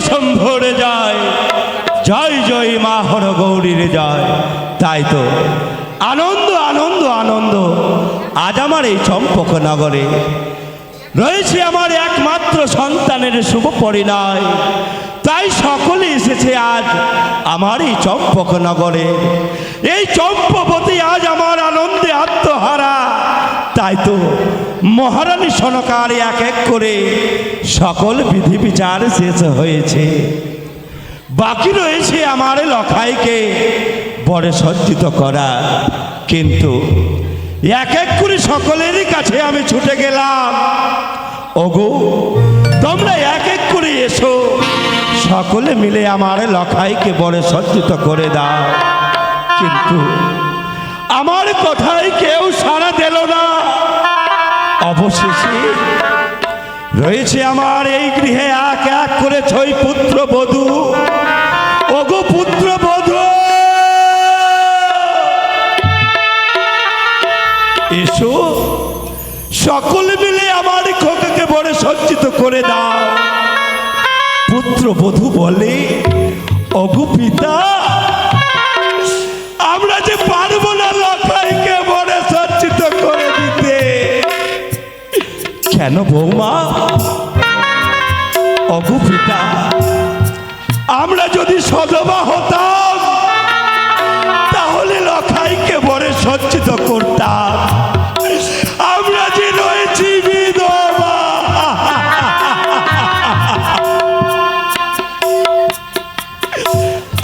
শম্ভরে যায়, জয় জয় মা হর গৌরীর জয়। তাই তো আনন্দ আনন্দ আনন্দ আজ আমার এই চম্পক নগরে রয়েছে আমার একমাত্র সন্তানের শুভ পরিণয়। তাই সকলে এসেছে আজ আমার এই চম্পক নগরে। এই চম্পবতী আজ আমার আনন্দে আত্মহারা। তাই তো মহারানী সনকার এক এক করে সকল বিধি বিচার শেষ হয়েছে। বাকি রয়েছে আমার লখাইকে বরে সজ্জিত করা। কিন্তু এক এক করে সকলেরই কাছে আমি ছুটে গেলাম, ওগো তোমরা এক এক করে এসো, সকলে মিলে আমার লখাইকে বরে সজ্জিত করে দাও। কিন্তু আমার কথায় কেউ সাড়া দিল না। অবশেষে রয়েছে আমার এই গৃহে এক এক করে 6 পুত্র বধূ। ওগো পুত্র বধূ, এসো সকলে মিলে আমার খোকাকে বড় সজ্জিত করে দাও। পুত্র বধূ বলে, ওগো পিতা, আমরা যে পারবো না লখাইকে বড় সজ্জিত করে দিতে। কেন বৌমা? ওগো পিতা, আমরা যদি সধবা হতাম তাহলে লখাইকে বরে সজ্জিত করতাম। আমরা যে রয়েছি বিধবা।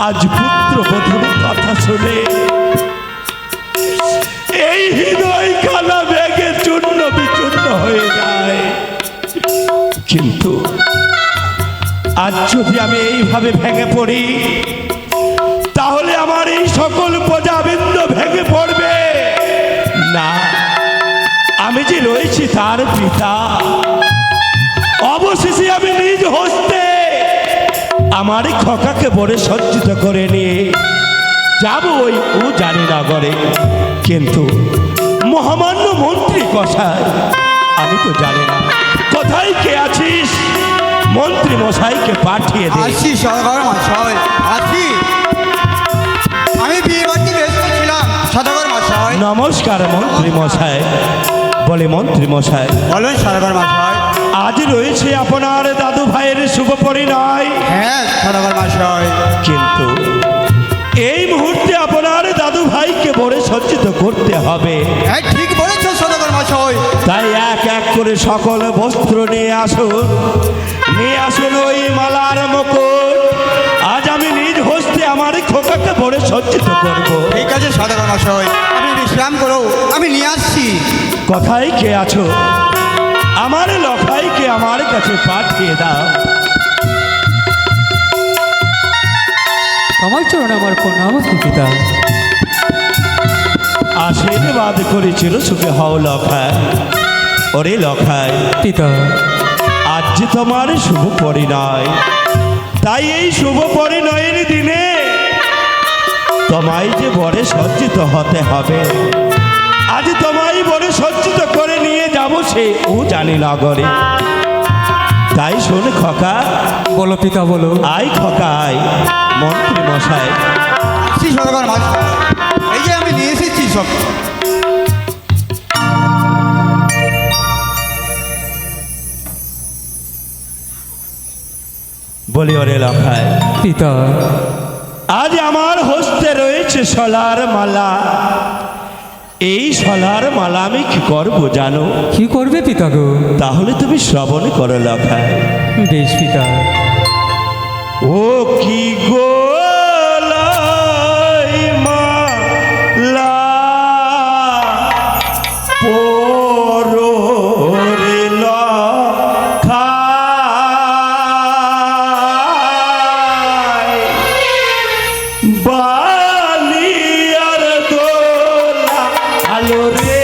আজ পুত্র বধূর কথা শুনে এই হৃদয় খানা ভেঙে চূর্ণ বিচূর্ণ হয়ে যায়। কিন্তু আজ যদি আমি এইভাবে ভেঙে পড়ি তাহলে আমার এই সকল প্রজাবৃন্দ ভেঙে পড়বে না। আমি যে রয়েছি তার পিতা, অবশেষে আমি নিজ হস্তে আমার খোকাকে বড় সজ্জিত করে নিয়ে যাব ওই জানি নগরে। কিন্তু মহামান্য মন্ত্রী কসাই, আমি তো জানি না কোথায় কে আছিস। মন্ত্রী মশাইকে পাঠিয়ে দে। আসি সদাগর মশাই, আসি। আমি বিয়ে বাড়িতে ব্যস্ত ছিলাম সদাগর মশাই। নমস্কার মন্ত্রী মশাই। বলে মন্ত্রী মশাই, বলেন সদাগর মশাই। আজ রয়েছে আপনার দাদু ভাইয়ের শুভ পরিণয়। হ্যাঁ সদাগর মশাই। কিন্তু এই মুহূর্তে আপনার দাদু ভাইকে বড় সজ্জিত করতে হবে। হ্যাঁ ঠিক বলেছ সদাগর মশাই। তাই এক এক করে সকল বস্ত্র নিয়ে আসুন, নিয়ে আসুন ওই মালার মুকুট। আজ আমি নিজ হস্তে আমার খোকাকে বড় সজ্জিত করব। ঠিক আছে সদাগর মশাই, আপনি বিশ্রাম করো, আমি নিয়ে আসছি। কোথায় কে আছো? আমার লখাইকে আমার কাছে পাঠিয়ে দাও। আমার চরণ আমার প্রণাম পিতা। আশীর্বাদ করেছিল সুখে হও লখাই। ওরে লখাই পিতা, আজ যে তোমার শুভ পরিণয়, তাই এই শুভ পরিণয়ের দিনে তোমায় যে বড় সজ্জিত হতে হবে। আজ তোমায় বড় সজ্জিত করে নিয়ে যাব সে জানি নগরে। তাই শোন খোকা। বলো পিতা বলো। আয় খোকা আয়। মন্ত্রী মশাই, আসি সদাগর মশাই, এই যে আমি নিয়ে এসেছি সব। বলি ওরে লখাই, পিতা, আজ আমার হস্তে রয়েছে সোলার মালা। এই সোলার মালা আমি কি করবো জানো? কি করবে পিতা গো? তাহলে তুমি শ্রবণ করো লখাই। বেশ পিতা। ও কি গো লাই মালা পরো রে লখাই, বালিয়ার দোলা আলো রে।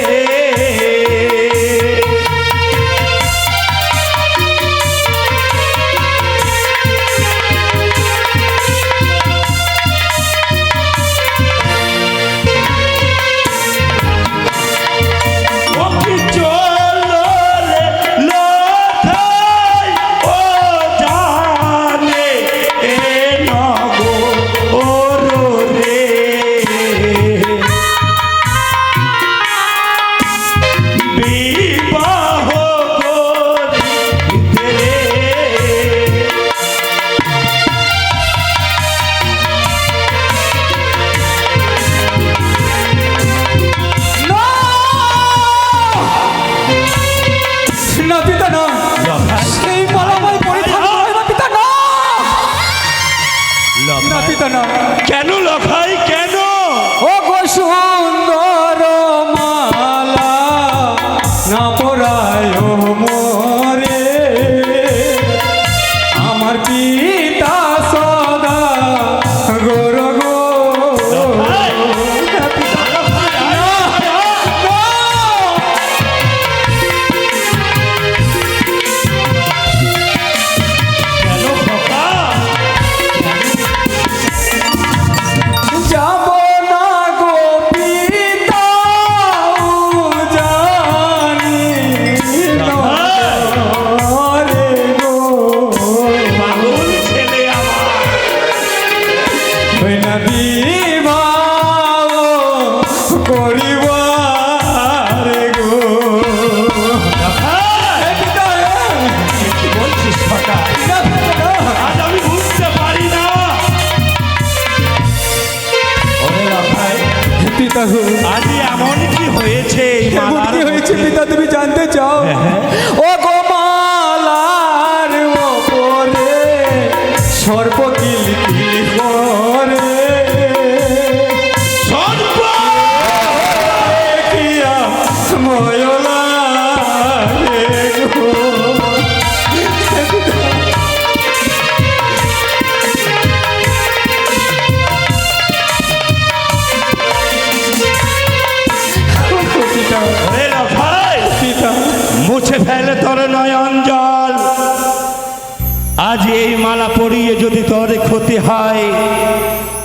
আজ এই মালা পরিয়ে যদি তোর ক্ষতি হয়,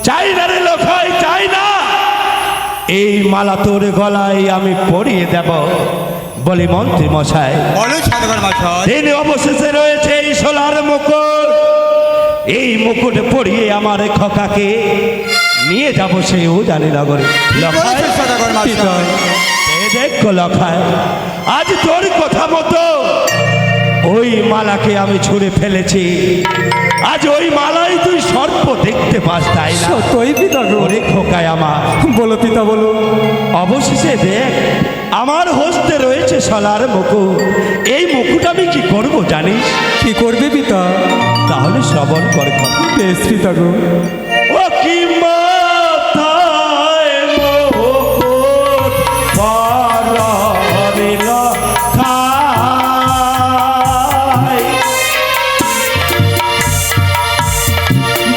চাই না রে লখাই, চাই না। এই মালা তোর গলায় আমি পরিয়ে দেব। বলি মন্ত্রী মশাই, বলো সদাগর মশাই। তিনি অবশেষে রয়েছে এই সোলার মুকুট। এই মুকুট পরিয়ে আমার খোকাকে নিয়ে যাব সেই উজানি নগরে। লখাই, বলেছেন সদাগর মশাই। এই দেখো লখাই, আজ তোর কথা মতো ওই মালাকে আমি ছুঁড়ে ফেলেছি। আজ ওই মালাই তুই সর্প দেখতে পাস, তাই না? সত্যই পিতা গো। ওরে খোকায় আমার, বলো পিতা বলো। অবশেষে দেখ আমার হস্তে রয়েছে সোলার মুকুট। এই মুকুট আমি কি করব জানিস? কি করবে পিতা? তাহলে শ্রবণ কর কথা। বেশ পিতা গো। ও কি মাথায় মুকুট পরাইল খাই,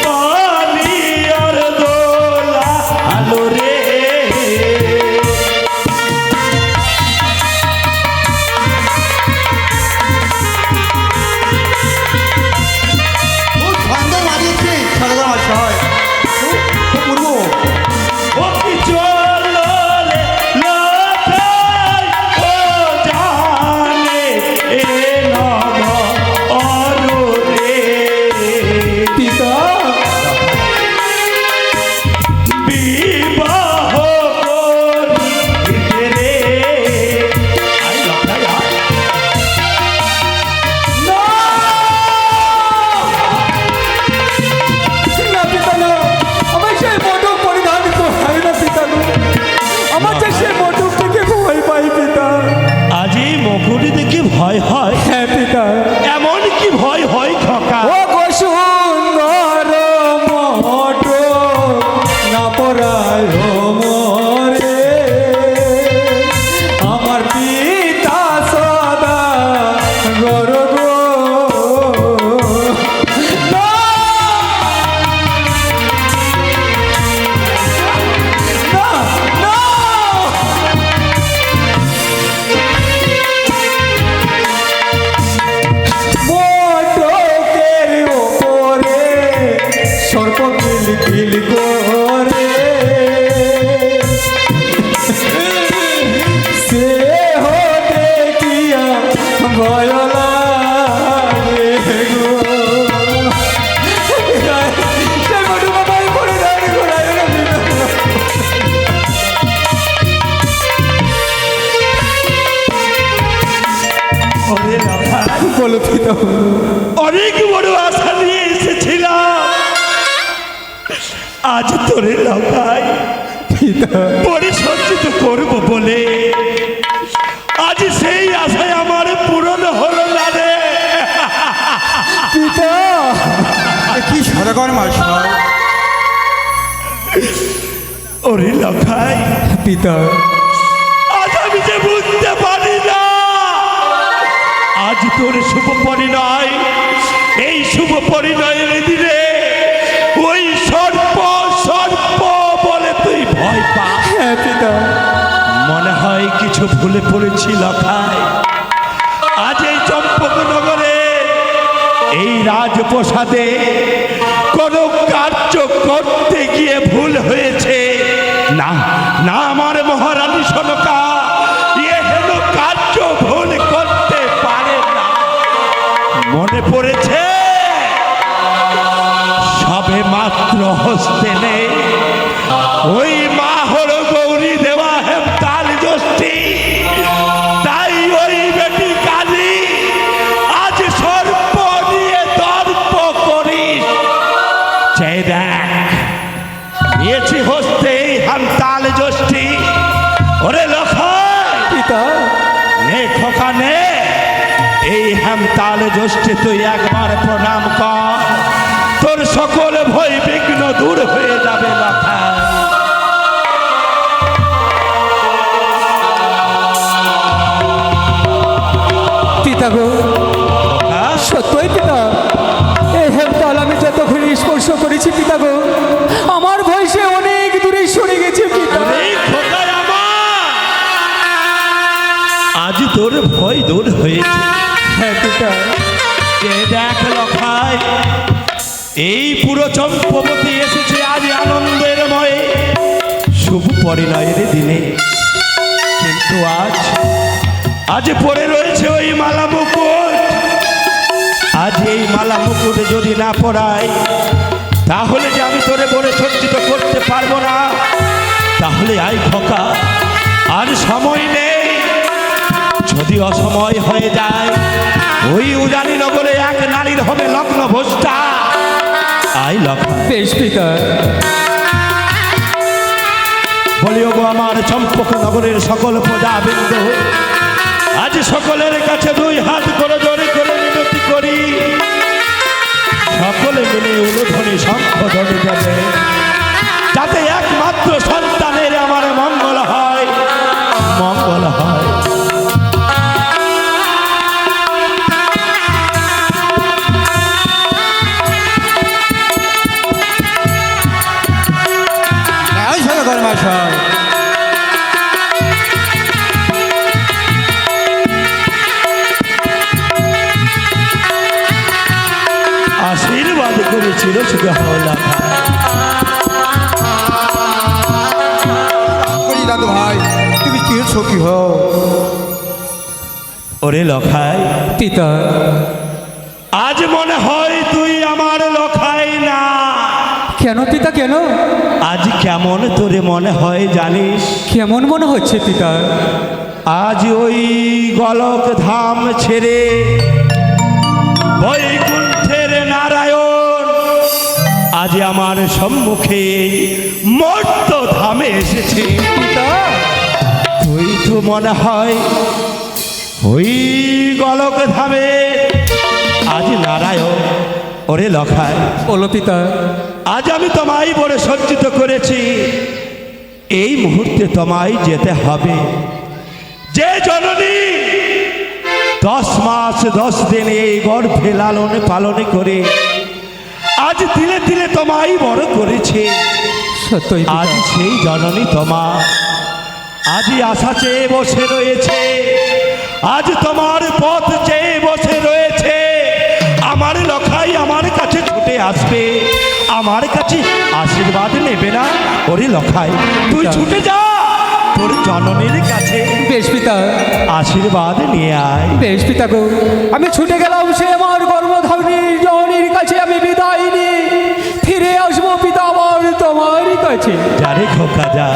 বালিয়ার দোলা আলো রে। খুব সুন্দর মারিয়েছে সদাগর মশাই। খুব পূর্ব। ও কি চলো রে লখাই, ও জানে এ নব অরু রে। পিতা বিবাহ করিতে রে। আই লখাই, আয়। না! না পিতা না, আমার সেই মটক পরিধান করাই না পিতা গো। আমার যে সেই মটক থেকে ভয় পাই পিতা। আজ এই মুকুটি দেখে ভয় হয়? হ্যাঁ পিতা। এমন কি ভয় হয় খোকা? ও গো সুন্দর মটক না পরায় মরে, আমার পিতা সদা গর গো। না! না! না! মটকের ওপরে সর্প কিল কিল করে, সে হো দেখিয়া ভয় লাগে গো। সে মটক আমায় পরিধান করায় না পিতা। ওরে লখাই, বলো পিতা বলো। অনেক বড় আশা নিয়ে এসেছিলাম, আজ তোরে লখাই পিতা পরিসজ্জিত করব বলে আজ সেই আশায় আমার পূরণ হলো না রে। পিতা এ কি সদাগর মশাই। ওরে লখাই, পিতা আজ আমি যে বুঝতে পারি না, আজ তোর শুভ পরিণয়। এই শুভ পরিণয়ের দিনে ওই সর্প সর্প বলে তুই ভয় পা। হ্যাঁ পিতা। মনে হয় কিছু ভুলে পড়েছি লখাই। আজ এই চম্পকনগরে এই রাজপ্রসাদে কোনো কার্য করতে গিয়ে ভুল হয়েছে। না না, আমার মহারানী সনকা এ হেন কার্য ভুল করতে পারে না। মনে পড়েছে সবে মাত্র হস্তেলে ওই মা হল গৌরী দেওয়া হেমতাল জ্যোষ্ঠী, তাই ওই বেটি কালী আজ সর্প নিয়ে দর্প করিস। চেয়ে দেখ, নিয়েছি হস্তে এই হেমতাল জ্যোষ্ঠী। ওরে লখাই, পিতা নে খোকা নে, এই হেমতাল জ্যোষ্ঠী তুই একবার প্রণাম কর, তোর সকল ভয় বিঘ্ন দূর হয়ে যাবে লখাই। পিতা গো, হ্যাঁ? সত্যই পিতা, এই হেমতাল আমি যতক্ষণ স্পর্শ করেছি পিতা গো, আমার ভয় অনেক দূরে সরে গেছে পিতা। এই খোকায় আমার, আজ তোর ভয় দূর হয়েছে। হ্যাঁ পিতা। যে দেখ লখাই, লখায় এই পুরো চম্পবতী এসেছে আজ আনন্দের ময়ে শুভ পরিণয়ের দিনে, কিন্তু আজ পড়ে রয়েছে ওই মালা মুকুট। আজ এই মালা মুকুট যদি না পড়াই, তাহলে যে আমি তোরে বলে সজ্জিত করতে পারবো না। তাহলে আই খোকা, আর সময় নেই। যদি অসময় হয়ে যায়, ওই উজানি নগরে এক নারীর হবে লগ্ন ভোজটা। আই লখা বেশ পিতা। বলিও গো আমার চম্পক নগরের সকল প্রজাবৃন্দ, আজ সকলের কাছে দুই হাত করে জোরে করে মিনতি করি, সকলে মিলে উলুধ্বনি শঙ্খ ধ্বনি যাবে, যাতে একমাত্র সন্তানের আমার মঙ্গল হয়, মঙ্গল হয়। এই সদাগর মশাই, আশীর্বাদ করে চিরসুখ হওয়া করি দাদু ভাই, তুমি চির সখী হও। ওরে লখাই, পিতা, আজ মনে হয় তুই আমার লখাই না। কেন পিতা কেন? আজ কেমন তোরে মনে হয় জানিস? কেমন মনে হচ্ছে পিতা? আজ ওই গলক ধাম ছেড়ে বৈকুণ্ঠের নারায়ণ আজ আমার সম্মুখে মর্ত ধামে এসেছে। পিতা, তুই তো মনে হয় ওই গলক ধামে আজ নারায়ণ। ওরে লখায়, বলো পিতা। আজ আমি তোমায় বলে সজ্জিত করেছি, এই মুহূর্তে তোমায় যেতে হবে। যে জননী 10 মাস 10 দিন এই গর্ভে লালন পালন করে আজ তিলে তিলে তোমায় বড় করেছে, সত্যই আজ পিতা। সেই জননী তোমার আজই আশা চেয়ে বসে রয়েছে, আজ তোমার পথ চেয়ে বসে রয়েছে। আমার লখাই আমার কাছে ছুটে আসবে, আমার কাছে আশীর্বাদ নেবে না? ওরে লখাই, তুই ছুটে যা তোর জননীর কাছে, বেশ পিতা। আশীর্বাদ নিয়ে আয়। বেশ পিতা গো, আমি ছুটে গেলাম সে আমার গর্ভধারিণী জননীর কাছে। আমি বিদায় নিয়ে ফিরে আসবো পিতা আমার তোমারই কাছে। যারে খোকা যা।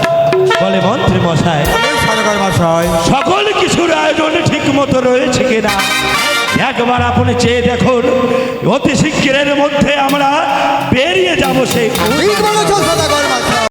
বলে মন্ত্রী মশাই, এই সদাগর মশাই, সকল কিছুর আয়োজন ঠিক মতো রয়েছে কিনা একবার আপনি চেয়ে দেখুন। অতি শীঘ্রের মধ্যে আমরা বেরিয়ে যাবো সেই ঠিক বলেছ সদাগর মশাই।